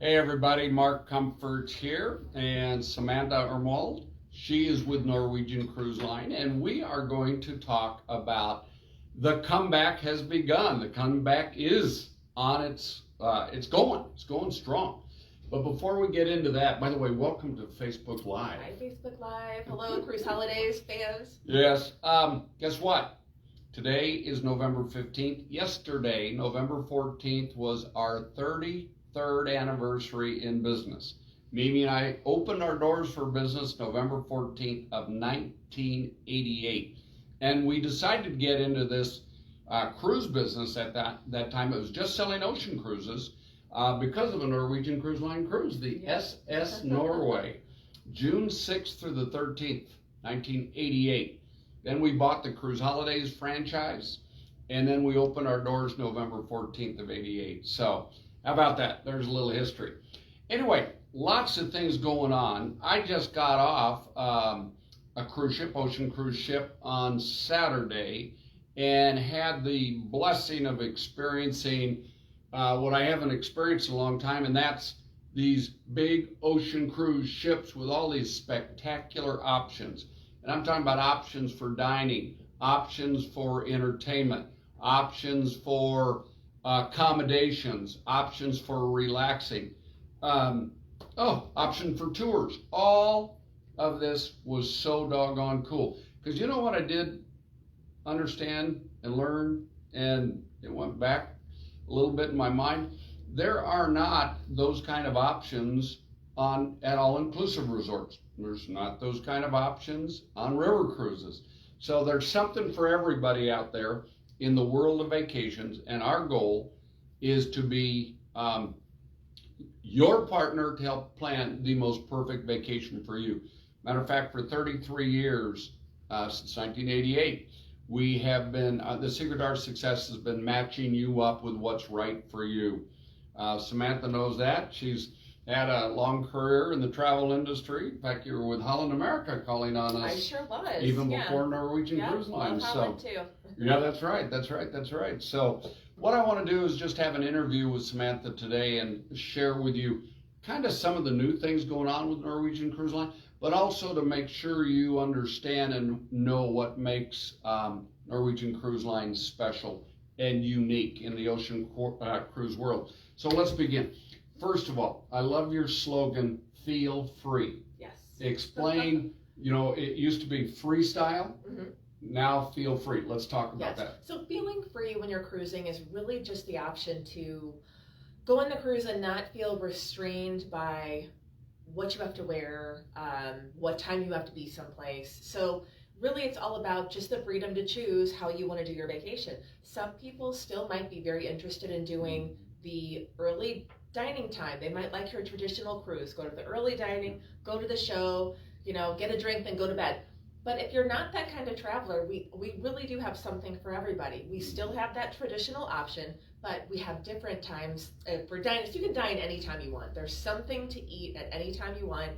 Hey everybody, Mark Comforts here and Samantha Ermold. She is with Norwegian Cruise Line and we are going to talk about the comeback has begun. The comeback is on it's going strong. But before we get into that, by the way, welcome to Facebook Live. Hi, Facebook Live. Hello, Cruise Holidays fans. Yes, guess what? Today is November 15th. Yesterday, November 14th, was our 33rd anniversary in business. Mimi and I opened our doors for business November 14th of 1988. And we decided to get into this cruise business at that time. It was just selling ocean cruises because of a Norwegian Cruise Line cruise, the SS Norway, June 6th through the 13th, 1988. Then we bought the Cruise Holidays franchise, and then we opened our doors November 14th of 88. So how about that? There's a little history. Anyway, lots of things going on. I just got off a cruise ship, ocean cruise ship, on Saturday, and had the blessing of experiencing what I haven't experienced in a long time, and that's these big ocean cruise ships with all these spectacular options. And I'm talking about options for dining, options for entertainment, options for accommodations, options for relaxing, option for tours. All of this was so doggone cool. Because you know what I did understand and learn, and it went back a little bit in my mind? There are not those kind of options at all-inclusive resorts. There's not those kind of options on river cruises. So there's something for everybody out there in the world of vacations, and our goal is to be your partner to help plan the most perfect vacation for you. Matter of fact, for 33 years, since 1988, we have been, the secret to our success has been matching you up with what's right for you. Samantha knows that. She's had a long career in the travel industry. In fact, you were with Holland America calling on us. I sure was. Even before Norwegian Cruise Line. Holland too. Yeah, that's right. So what I want to do is just have an interview with Samantha today and share with you kind of some of the new things going on with Norwegian Cruise Line, but also to make sure you understand and know what makes Norwegian Cruise Line special and unique in the ocean cruise world. So let's begin. First of all, I love your slogan, feel free. Yes. Explain, it used to be freestyle. Mm-hmm. Now feel free. Let's talk about that. So feeling free when you're cruising is really just the option to go on the cruise and not feel restrained by what you have to wear, what time you have to be someplace. So really it's all about just the freedom to choose how you want to do your vacation. Some people still might be very interested in doing the early dining time. They might like your traditional cruise, go to the early dining, go to the show, get a drink, then go to bed. But if you're not that kind of traveler, we really do have something for everybody. We still have that traditional option, but we have different times for dining. So you can dine anytime you want. There's something to eat at any time you want.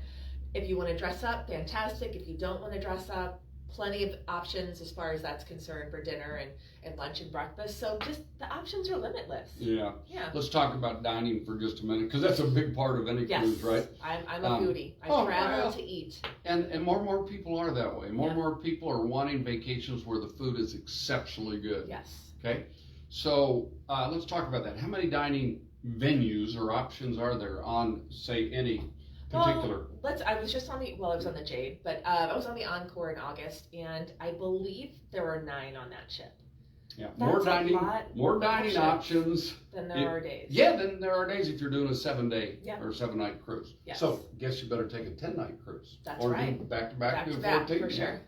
If you want to dress up, fantastic. If you don't want to dress up, plenty of options as far as that's concerned for dinner and lunch and breakfast. So just the options are limitless. Yeah. Let's talk about dining for just a minute, because that's a big part of any cruise, right? I'm a foodie. I travel to eat. And more people are that way. More people are wanting vacations where the food is exceptionally good. Yes. Okay. So let's talk about that. How many dining venues or options are there on, say, any particular? I was on the Jade, but I was on the Encore in August, and I believe there were 9 on that ship. Yeah, That's more dining options than there are days. Yeah, than there are days if you're doing a 7-day or 7-night cruise. Yes. So, guess you better take a 10-night cruise. That's or right. do back to 14. For sure.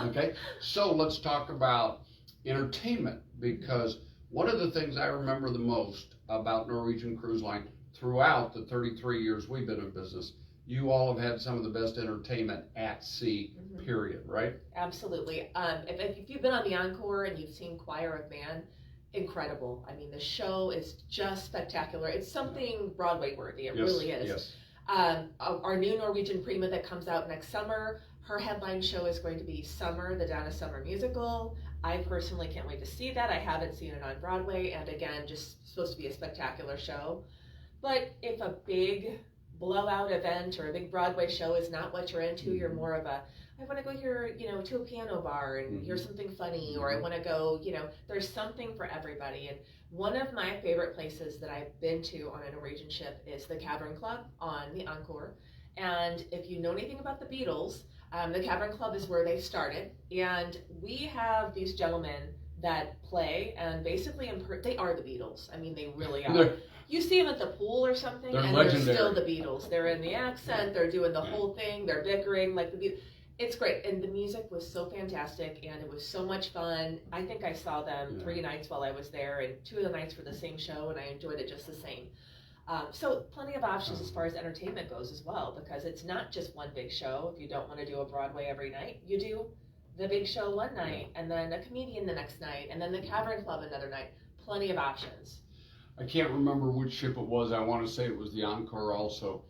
Okay, so let's talk about entertainment, because one of the things I remember the most about Norwegian Cruise Line throughout the 33 years we've been in business, you all have had some of the best entertainment at sea, period, right? Absolutely. If you've been on the Encore and you've seen Choir of Man, incredible. I mean, the show is just spectacular. It's something Broadway worthy. It really is. Yes. Our new Norwegian Prima that comes out next summer, her headline show is going to be Summer, the Donna Summer musical. I personally can't wait to see that. I haven't seen it on Broadway, and again, just supposed to be a spectacular show. But if a big blowout event or a big Broadway show is not what you're into, you're more of a, I want to go here, to a piano bar and hear something funny, or I want to go, there's something for everybody. And one of my favorite places that I've been to on a Norwegian ship is the Cavern Club on the Encore. And if you know anything about the Beatles, the Cavern Club is where they started. And we have these gentlemen that play, and basically they are the Beatles. I mean, they really are. You see them at the pool or something, and legendary. They're still the Beatles. They're in the accent, they're doing the whole thing, they're bickering like the Beatles. It's great, and the music was so fantastic, and it was so much fun. I think I saw them 3 nights while I was there, and 2 of the nights were the same show, and I enjoyed it just the same. So plenty of options as far as entertainment goes as well, because it's not just one big show. If you don't want to do a Broadway every night, you do the big show one night, and then a comedian the next night, and then the Cavern Club another night. Plenty of options. I can't remember which ship it was. I want to say it was the Encore also.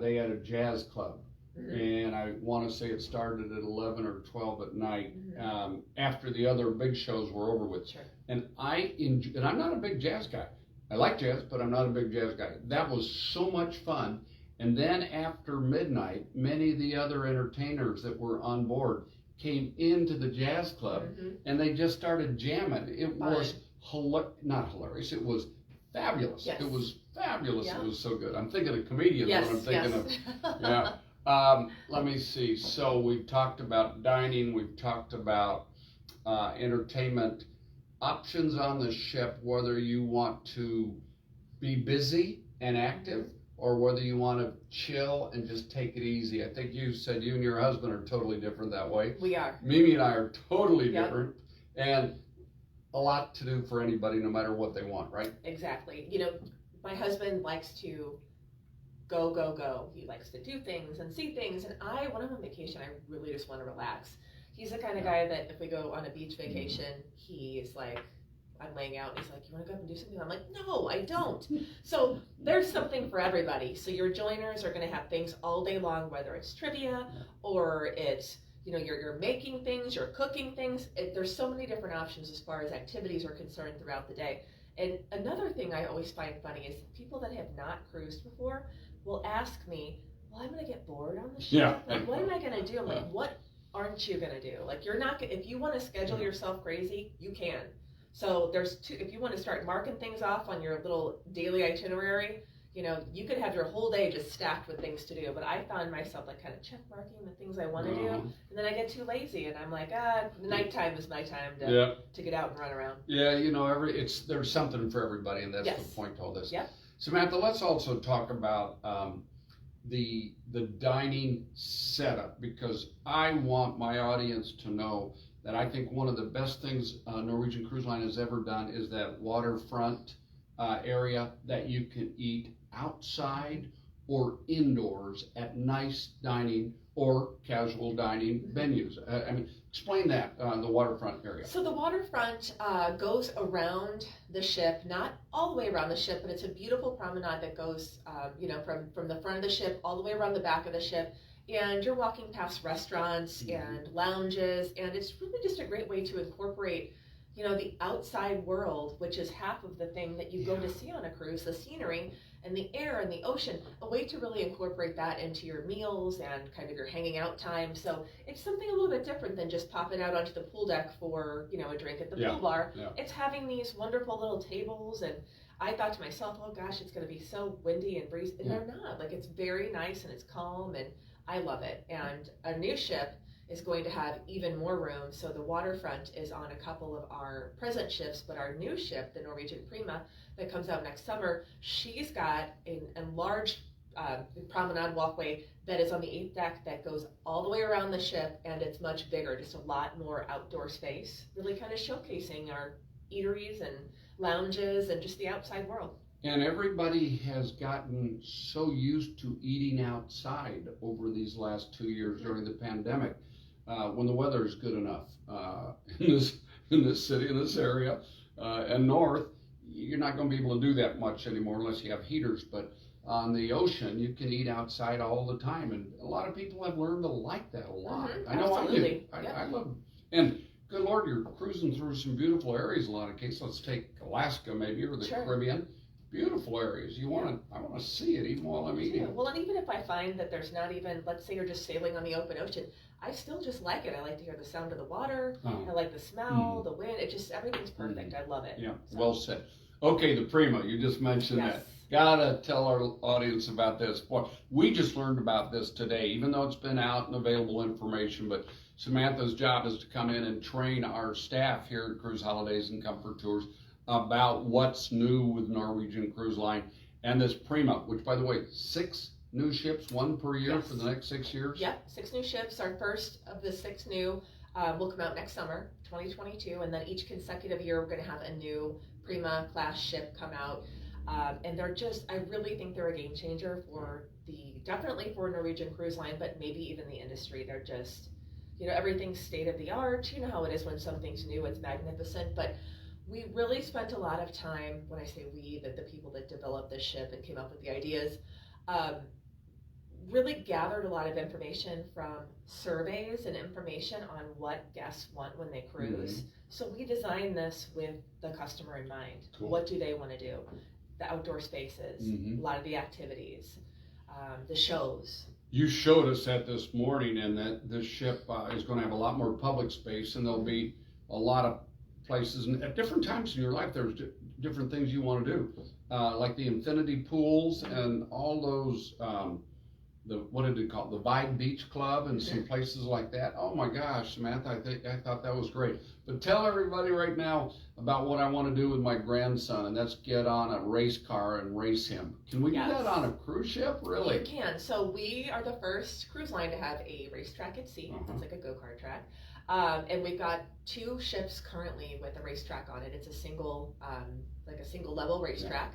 They had a jazz club. And I want to say it started at 11 or 12 at night, after the other big shows were over with. Sure. And and I'm not a big jazz guy. I like jazz, but I'm not a big jazz guy. That was so much fun. And then after midnight, many of the other entertainers that were on board came into the jazz club, and they just started jamming. It was not hilarious. It was fabulous. Yes. It was fabulous. Yeah. It was so good. I'm thinking of comedians when I'm thinking of. Let me see. So we've talked about dining. We've talked about entertainment options on the ship, whether you want to be busy and active or whether you want to chill and just take it easy. I think you said you and your husband are totally different that way. We are. Mimi and I are totally different, and a lot to do for anybody, no matter what they want, right? Exactly. My husband likes to go, go, go. He likes to do things and see things. And when I'm on vacation, I really just want to relax. He's the kind of guy that if we go on a beach vacation, he's like, I'm laying out and he's like, you want to go up and do something? I'm like, no, I don't. So there's something for everybody. So your joiners are going to have things all day long, whether it's trivia or it's, you're making things, you're cooking things. There's so many different options as far as activities are concerned throughout the day. And another thing I always find funny is people that have not cruised before will ask me, well, I'm going to get bored on the ship. Yeah. Like, what am I going to do? I'm like, what aren't you going to do? Like, you're not, if you want to schedule yourself crazy, you can. So there's if you want to start marking things off on your little daily itinerary, you could have your whole day just stacked with things to do. But I found myself like kind of check marking the things I want to do. And then I get too lazy and I'm like, nighttime is my time to get out and run around. Yeah, there's something for everybody, and that's the point to all this. Yep. Samantha, let's also talk about the dining setup, because I want my audience to know that I think one of the best things Norwegian Cruise Line has ever done is that waterfront area that you can eat outside or indoors at nice dining or casual dining venues. Explain that, the waterfront area. So the waterfront goes around the ship, not all the way around the ship, but it's a beautiful promenade that goes, from the front of the ship all the way around the back of the ship. And you're walking past restaurants and lounges, and it's really just a great way to incorporate, the outside world, which is half of the thing that you go to see on a cruise, the scenery and the air and the ocean, a way to really incorporate that into your meals and kind of your hanging out time. So it's something a little bit different than just popping out onto the pool deck for, a drink at the pool bar. Yeah. It's having these wonderful little tables, and I thought to myself, oh gosh, it's going to be so windy and breezy. And they're not. Like, it's very nice and it's calm, and I love it. And a new ship is going to have even more room. So the waterfront is on a couple of our present ships, but our new ship, the Norwegian Prima, that comes out next summer, she's got a large promenade walkway that is on the 8th deck that goes all the way around the ship, and it's much bigger, just a lot more outdoor space, really kind of showcasing our eateries and lounges and just the outside world. And everybody has gotten so used to eating outside over these last 2 years during the pandemic, when the weather is good enough in this city, in this area, and north. You're not going to be able to do that much anymore unless you have heaters. But on the ocean, you can eat outside all the time, and a lot of people have learned to like that a lot. I know absolutely. I do. I love it. And good Lord, you're cruising through some beautiful areas in a lot of cases. Let's take Alaska maybe, or the Caribbean. beautiful areas. I want to see it even while I'm eating. Yeah, well, and even if I find that there's not even, let's say you're just sailing on the open ocean, I still just like it. I like to hear the sound of the water. I like the smell, the wind. It just, everything's perfect. I love it. Yeah, so. well said. Okay, the Prima, you just mentioned that. Gotta tell our audience about this. Boy, we just learned about this today, even though it's been out and available information, but Samantha's job is to come in and train our staff here at Cruise Holidays and Comfort Tours about what's new with Norwegian Cruise Line and this Prima, which, by the way, 6 new ships, 1 per year for the next 6 years? Yep, 6 new ships. Our first of the 6 new will come out next summer, 2022, and then each consecutive year we're going to have a new Prima class ship come out. And they're just, I really think they're a game changer for definitely for Norwegian Cruise Line, but maybe even the industry. They're just, everything's state of the art. You know how it is when something's new, it's magnificent, but we really spent a lot of time, when I say we, that the people that developed this ship and came up with the ideas, really gathered a lot of information from surveys and information on what guests want when they cruise. So we designed this with the customer in mind. Cool. What do they want to do? The outdoor spaces, a lot of the activities, the shows. You showed us that this morning, and that this ship is going to have a lot more public space, and there'll be a lot of places, and at different times in your life there's different things you want to do, like the infinity pools and all those what did it call, the Vibe Beach Club and some places like that. Oh my gosh, Samantha, I thought that was great. But tell everybody right now about what I want to do with my grandson, and that's get on a race car and race him. Can we do that on a cruise ship? Really? You can. So we are the first cruise line to have a racetrack at sea. It's like a go-kart track. And we've got 2 ships currently with a racetrack on it. It's a single level racetrack.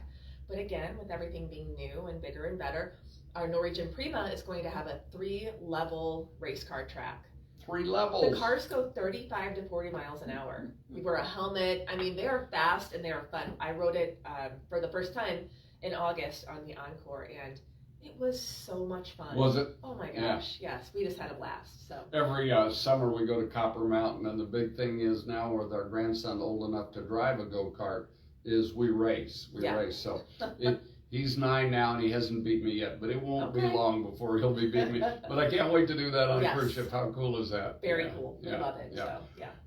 But again, with everything being new and bigger and better, our Norwegian Prima is going to have a 3-level race car track. 3 levels. The cars go 35 to 40 miles an hour. You wear a helmet. I mean, they are fast and they are fun. I rode it for the first time in August on the Encore, and it was so much fun. Was it? Oh my gosh, yes. We just had a blast. So every summer we go to Copper Mountain, and the big thing is now with our grandson old enough to drive a go-kart is we race. So he's 9 now, and he hasn't beat me yet, but it won't be long before he'll be beating me. But I can't wait to do that on a cruise ship. How cool is that? Very cool. We love it. So,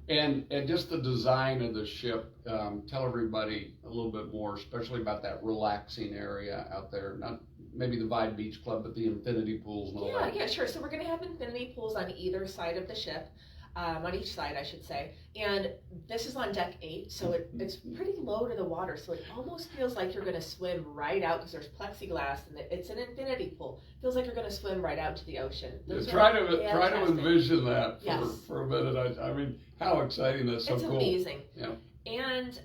And just the design of the ship, tell everybody a little bit more, especially about that relaxing area out there. Not maybe the Vibe Beach Club, but the infinity pools and all that. Yeah, sure. So we're going to have infinity pools on either side of the ship. On each side, I should say. And this is on deck 8, so it's pretty low to the water, so it almost feels like you're going to swim right out, because there's plexiglass, and it's an infinity pool. It feels like you're going to swim right out to the ocean. Try to envision that for a minute. I mean, how exciting! That's so cool. It's amazing. Yeah. And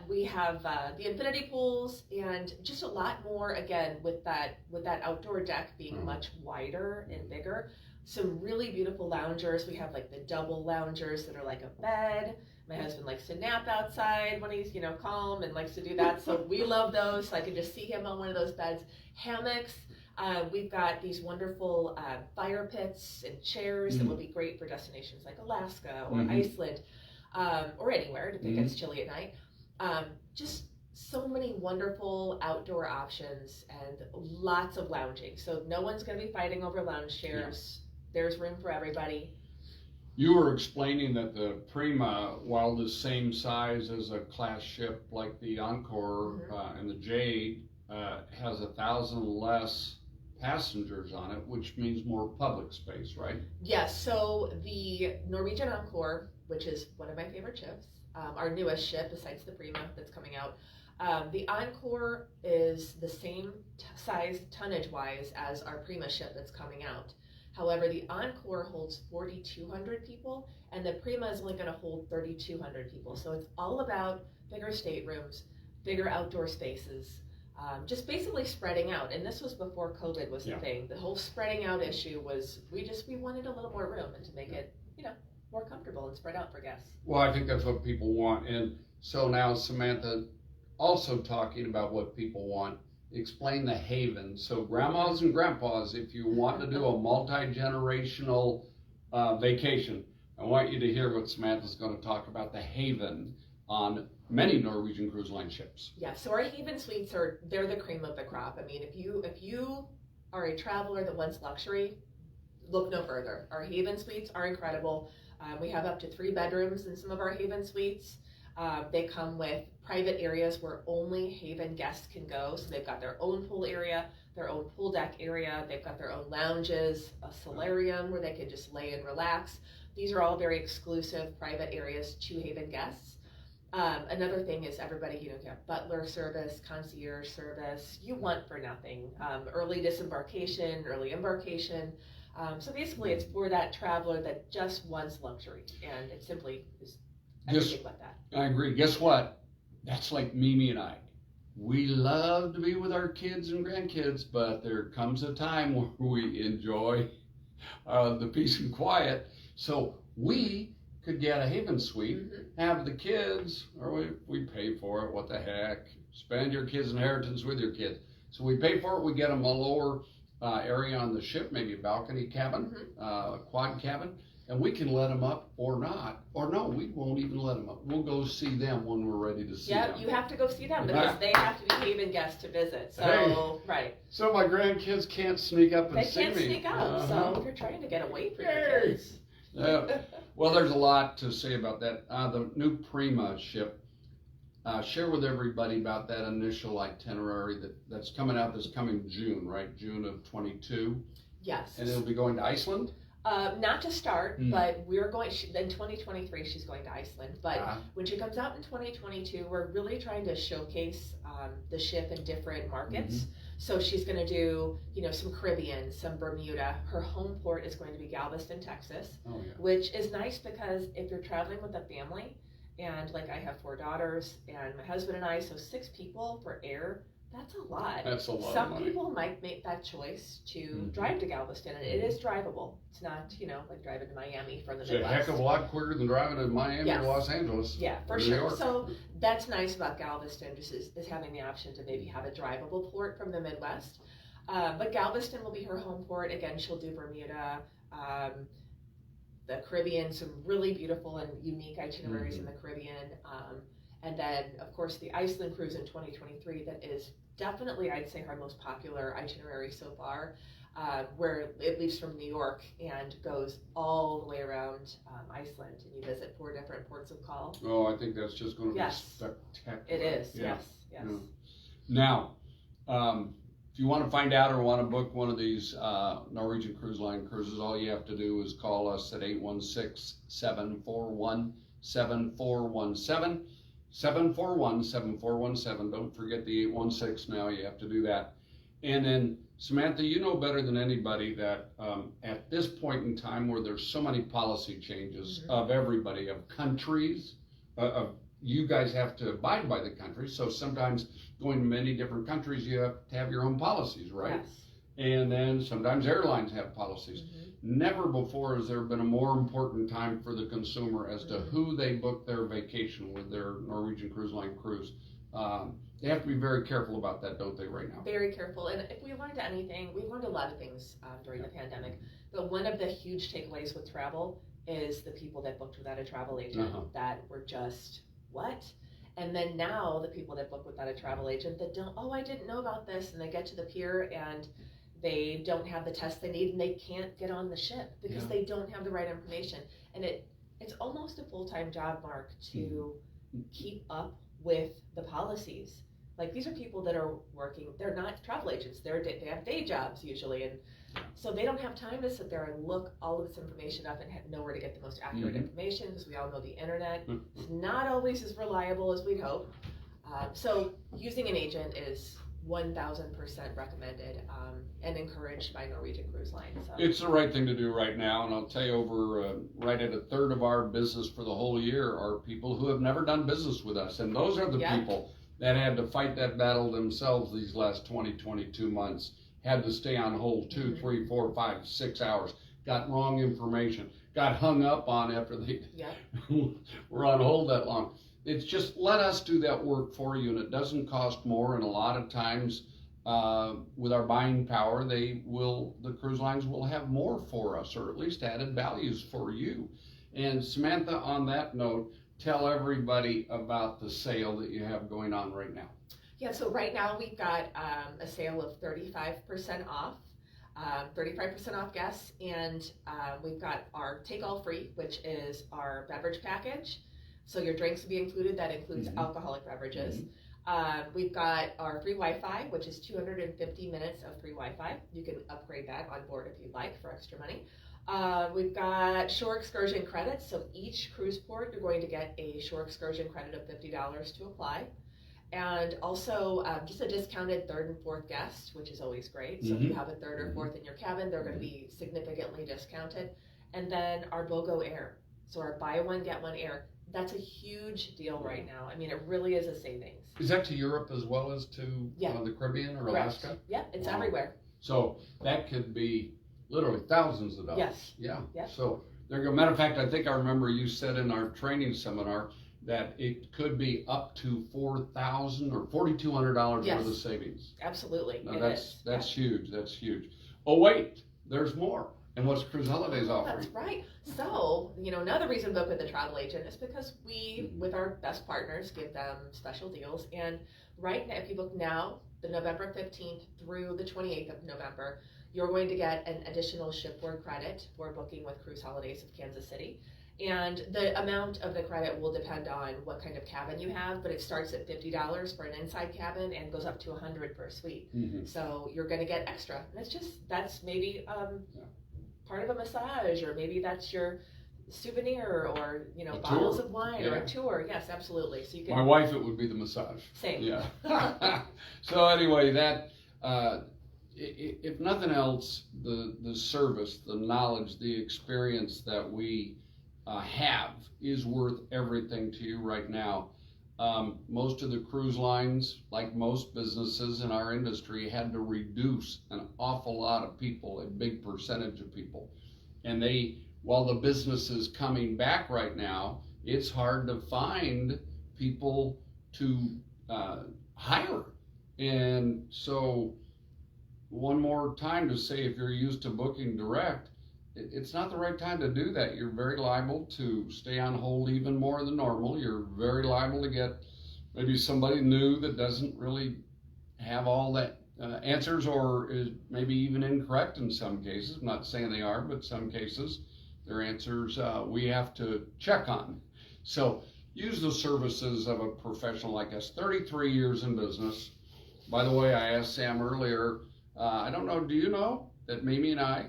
we have the infinity pools, and just a lot more, again, with that outdoor deck being much wider and bigger. Some really beautiful loungers. We have like the double loungers that are like a bed. My husband likes to nap outside when he's, calm and likes to do that. So we love those. So I can just see him on one of those beds. Hammocks. We've got these wonderful fire pits and chairs that will be great for destinations like Alaska or Iceland or anywhere, depending if it's chilly at night. Just so many wonderful outdoor options and lots of lounging. So no one's going to be fighting over lounge chairs. Yeah. There's room for everybody. You were explaining that the Prima, while the same size as a class ship like the Encore and the Jade, has 1,000 less passengers on it, which means more public space, right? Yes. So the Norwegian Encore, which is one of my favorite ships, our newest ship besides the Prima that's coming out, the Encore is the same size tonnage-wise as our Prima ship that's coming out. However, the Encore holds 4,200 people, and the Prima is only going to hold 3,200 people. So it's all about bigger staterooms, bigger outdoor spaces, just basically spreading out. And this was before COVID was the thing. The whole spreading out issue was we wanted a little more room and to make it, more comfortable and spread out for guests. Well, I think that's what people want. And so now, Samantha, also talking about what people want, explain the haven. So grandmas and grandpas, if you want to do a multi-generational vacation, I want you to hear what Samantha's going to talk about, the haven on many Norwegian Cruise Line ships. Yeah, so our Haven Suites they're the cream of the crop. I mean, if you are a traveler that wants luxury, look no further. Our Haven Suites are incredible. We have up to 3 bedrooms in some of our Haven Suites. They come with private areas where only Haven guests can go. So they've got their own pool area, their own pool deck area. They've got their own lounges, a solarium where they can just lay and relax. These are all very exclusive private areas to Haven guests. Another thing is everybody, you have Butler Service, concierge service. You want for nothing. Early disembarkation, early embarkation. So basically it's for that traveler that just wants luxury, and it simply is everything but that. I agree. Guess what? That's like Mimi and I. We love to be with our kids and grandkids, but there comes a time where we enjoy the peace and quiet. So we could get a Haven Suite, have the kids, or we pay for it, what the heck. Spend your kids' inheritance with your kids. So we pay for it, we get them a lower area on the ship, maybe a balcony cabin, a quad cabin, and we can let them up or not. Or no, we won't even let them up. We'll go see them when we're ready to see them. Yeah, you have to go see them because they have to be Haven guests to visit. So, right. So my grandkids can't sneak up and see me. They can't sneak out, so if you're trying to get away from your kids. Well, there's a lot to say about that. The new Prima ship, share with everybody about that initial itinerary that's coming out this coming June, right? June of 22. Yes. And it'll be going to Iceland? Not to start, but we're going, in 2023, she's going to Iceland. But when she comes out in 2022, we're really trying to showcase the ship in different markets. So she's going to do, some Caribbean, some Bermuda. Her home port is going to be Galveston, Texas, which is nice because if you're traveling with a family, and like I have 4 daughters and my husband and I, so 6 people for air, that's a lot. That's a lot. Some people might make that choice to drive to Galveston, and it is drivable. It's not, like driving to Miami from the Midwest. It's a heck of a lot quicker than driving to Miami or Los Angeles. Yeah, for sure. So that's nice about Galveston, just is having the option to maybe have a drivable port from the Midwest. But Galveston will be her home port. Again, she'll do Bermuda, the Caribbean, some really beautiful and unique itineraries in the Caribbean. And then, of course, the Iceland Cruise in 2023 that is definitely, I'd say, our most popular itinerary so far, where it leaves from New York and goes all the way around Iceland, and you visit 4 different ports of call. Oh, I think that's just going to be spectacular. It is, yes. Now, if you want to find out or want to book one of these Norwegian Cruise Line cruises, all you have to do is call us at 816-741-7417. 741-7417. Don't forget the 816 now. You have to do that. And then, Samantha, you know better than anybody that at this point in time where there's so many policy changes of everybody, of countries, you guys have to abide by the countries. So sometimes going to many different countries, you have to have your own policies, right? Yes. And then sometimes airlines have policies. Never before has there been a more important time for the consumer as to who they book their vacation with their Norwegian Cruise Line cruise. They have to be very careful about that, don't they, right now? Very careful. And if we learned anything, we learned a lot of things during the pandemic. But one of the huge takeaways with travel is the people that booked without a travel agent that were just, what? And then now the people that book without a travel agent that don't, I didn't know about this, and they get to the pier and they don't have the test they need and they can't get on the ship because they don't have the right information. And it's almost a full-time job, Mark, to keep up with the policies. Like, these are people that are working, they're not travel agents, they have day jobs usually, and so they don't have time to sit there and look all of this information up and know where to get the most accurate information, because we all know the internet is not always as reliable as we'd hope. So using an agent is 1,000% recommended and encouraged by Norwegian Cruise Line. So. It's the right thing to do right now, and I'll tell you, right at 1/3 of our business for the whole year are people who have never done business with us, and those are the people that had to fight that battle themselves these last 22 months, had to stay on hold 2, 3, 4, 5, 6 hours, got wrong information, got hung up on after they were on hold that long. It's just, let us do that work for you, and it doesn't cost more, and a lot of times with our buying power, the cruise lines will have more for us, or at least added values for you. And Samantha, on that note, tell everybody about the sale that you have going on right now. Yeah, so right now we've got a sale of 35% off, 35% off guests, and we've got our take all free, which is our beverage package. So your drinks will be included. That includes alcoholic beverages. We've got our free Wi-Fi, which is 250 minutes of free Wi-Fi. You can upgrade that on board if you'd like for extra money. We've got shore excursion credits. So each cruise port, you're going to get a shore excursion credit of $50 to apply. And also just a discounted third and fourth guest, which is always great. So if you have a third or fourth in your cabin, they're going to be significantly discounted. And then our BOGO Air. So our buy one, get one air. That's a huge deal right now. I mean, it really is a savings. Is that to Europe as well as to the Caribbean or Correct. Alaska? Yeah, it's everywhere. So that could be literally thousands of dollars. Yes. Yeah. So there you go. Matter of fact, I think I remember you said in our training seminar that it could be up to $4,000 or $4,200 worth of savings. Absolutely. Now that's huge. That's huge. Oh wait, there's more. And what's Cruise Holidays offering? That's right. So, another reason to book with a travel agent is because we, with our best partners, give them special deals. And right now, if you book now, the November 15th through the 28th of November, you're going to get an additional shipboard credit for booking with Cruise Holidays of Kansas City. And the amount of the credit will depend on what kind of cabin you have, but it starts at $50 for an inside cabin and goes up to $100 per suite. So you're going to get extra. And that's maybe part of a massage, or maybe that's your souvenir, or bottles of wine or a tour. Yes, absolutely. So you can. My wife, it would be the massage. Same. Yeah. So anyway, that if nothing else, the service, the knowledge, the experience that we have is worth everything to you right now. Most of the cruise lines, like most businesses in our industry, had to reduce an awful lot of people, a big percentage of people. And while the business is coming back right now, it's hard to find people to hire. And so one more time to say, if you're used to booking direct, it's not the right time to do that. You're very liable to stay on hold even more than normal. You're very liable to get maybe somebody new that doesn't really have all that answers, or is maybe even incorrect in some cases. I'm not saying they are, but some cases their answers we have to check on. So use the services of a professional like us. 33 years in business. By the way, I asked Sam earlier, I don't know, do you know that Mimi and I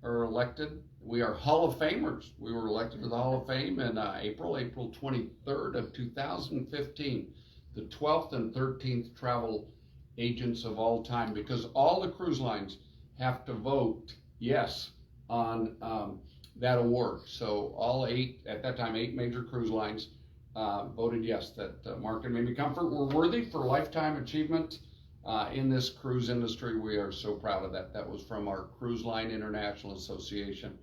are elected? We are Hall of Famers. We were elected to the Hall of Fame in April 23rd of 2015, the 12th and 13th travel agents of all time, because all the cruise lines have to vote yes on that award. So all at that time, 8 major cruise lines voted yes, that Mark and Mimi Comfort were worthy for lifetime achievement in this cruise industry. We are so proud of that. That was from our Cruise Line International Association.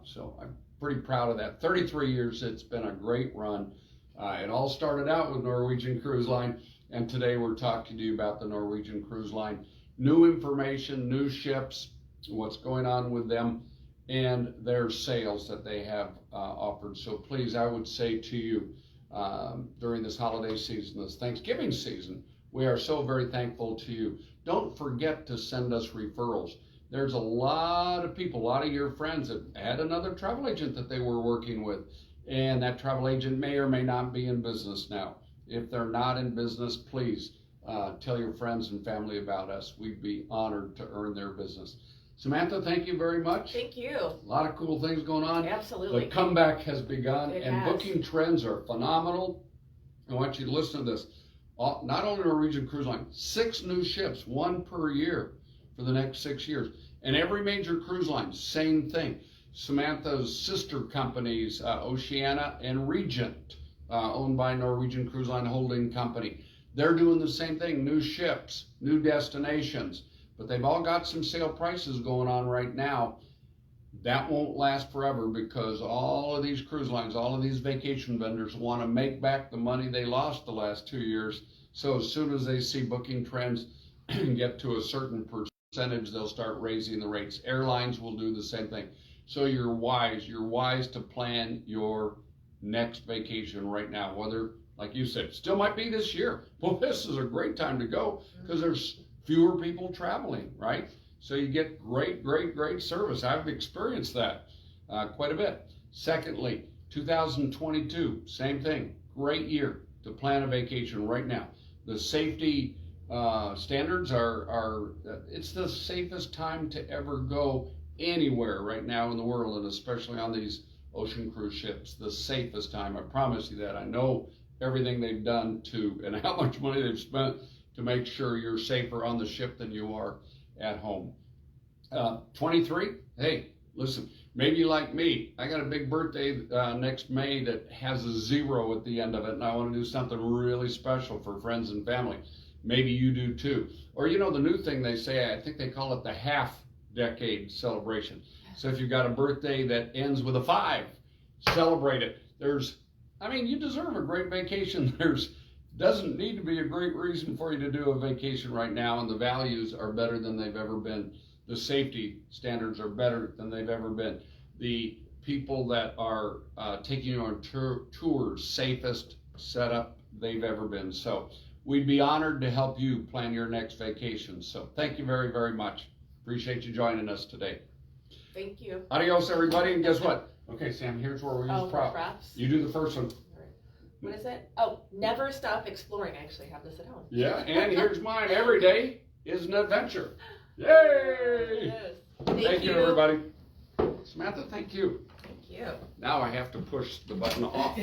So I'm pretty proud of that. 33 years, it's been a great run. It all started out with Norwegian Cruise Line, and today we're talking to you about the Norwegian Cruise Line. New information, new ships, what's going on with them, and their sales that they have offered. So please, I would say to you, during this holiday season, this Thanksgiving season, we are so very thankful to you. Don't forget to send us referrals. There's a lot of people, a lot of your friends that had another travel agent that they were working with, and that travel agent may or may not be in business now. If they're not in business, please tell your friends and family about us. We'd be honored to earn their business. Samantha, thank you very much. Thank you. A lot of cool things going on. Absolutely. The comeback has begun, and has. booking trends are phenomenal. I want you to listen to this. Not only Norwegian Cruise Line, 6 new ships, 1 per year for the next 6 years. And every major cruise line, same thing. Samantha's sister companies, Oceania and Regent, owned by Norwegian Cruise Line Holding Company. They're doing the same thing, new ships, new destinations, but they've all got some sale prices going on right now. That won't last forever, because all of these cruise lines, all of these vacation vendors want to make back the money they lost the last 2 years. So as soon as they see booking trends get to a certain percentage, they'll start raising the rates. Airlines will do the same thing. So you're wise to plan your next vacation right now. Whether, like you said, still might be this year. Well, this is a great time to go because there's fewer people traveling, right? So you get great service. I've experienced that quite a bit. Secondly, 2022, same thing. Great year to plan a vacation right now. The safety standards are it's the safest time to ever go anywhere right now in the world, and especially on these ocean cruise ships. The safest time, I promise you that. I know everything they've done to, and how much money they've spent to make sure you're safer on the ship than you are at home. 23, hey, listen, maybe like me, I got a big birthday next May that has a 0 at the end of it, and I want to do something really special for friends and family. Maybe you do too. Or you know the new thing they say, I think they call it the half-decade celebration. So if you've got a birthday that ends with a 5, celebrate it. You deserve a great vacation. Doesn't need to be a great reason for you to do a vacation right now, and the values are better than they've ever been. The safety standards are better than they've ever been. The people that are taking you on tours, safest setup they've ever been. So we'd be honored to help you plan your next vacation. So thank you very much. Appreciate you joining us today. Thank you. Adios, everybody, and guess what? Okay, Sam, here's where we use props. Props. You do the first one. What is it? Oh, never stop exploring. I actually have this at home. Yeah, and here's mine. Every day is an adventure. Yay! Yes. Thank you, everybody. Samantha, thank you. Thank you. Now I have to push the button off.